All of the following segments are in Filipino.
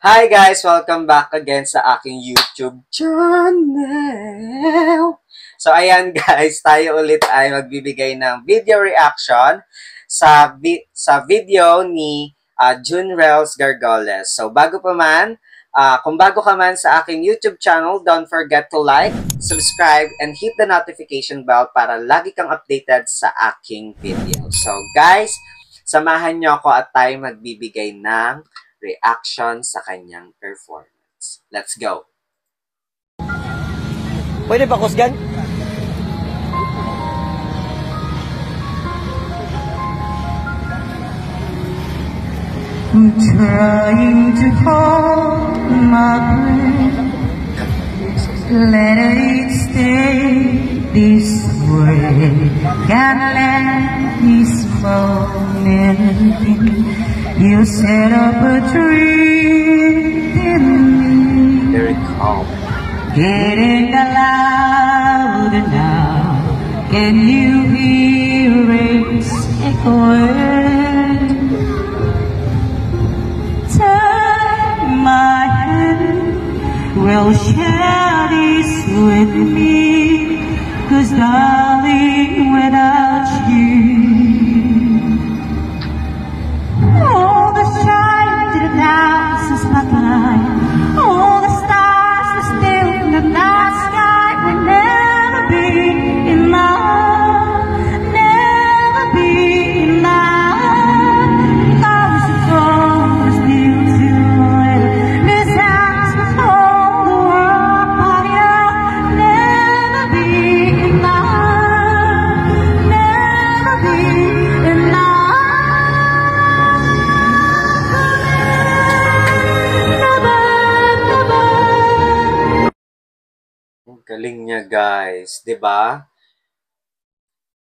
Hi guys! Welcome back again sa aking YouTube channel! So ayan guys, tayo ulit ay magbibigay ng video reaction sa video ni Junrels Gargoles. So bago pa man, kung bago ka man sa aking YouTube channel, don't forget to like, subscribe, and hit the notification bell para lagi kang updated sa aking video. So guys, samahan nyo ako at tayo magbibigay ng reaction sa kanyang performance. Let's go! Pwede ba kusgan? I'm trying to hold my breath, let it stay this way. Can't let this moment be. You set up a tree in me. Very calm. Getting louder now. Can you hear it echoing? Take my hand, well share this with me, 'cause darling, without you all the shine to the dancing spotlight, all the stars are still in the night sky will never be enough, never be enough. Cause the throne is still too late. This house was all the world, but you'll never be enough, never be enough. Galing niya guys, 'di ba?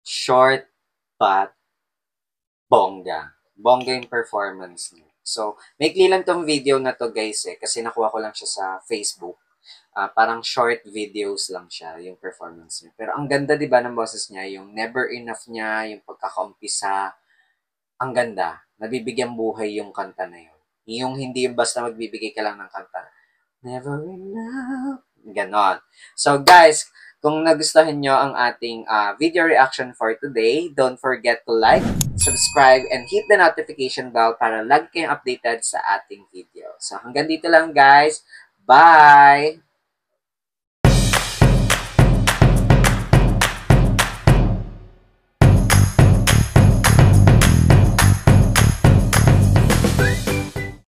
Short but bongga. Bongga yung performance niya. So, maikli lang tong video na to guys kasi nakuha ko lang siya sa Facebook. Parang short videos lang siya, yung performance niya. Pero ang ganda 'di ba ng boses niya, yung never enough niya, yung pagkakaumpisa, ang ganda. Nabibigyan buhay yung kanta na yun. Yung hindi yung basta magbibigay ka lang ng kanta. Never enough. Ganon. So guys, kung nagustuhan nyo ang ating video reaction for today, don't forget to like, subscribe, and hit the notification bell para lagi kayong updated sa ating video. So hanggang dito lang guys. Bye!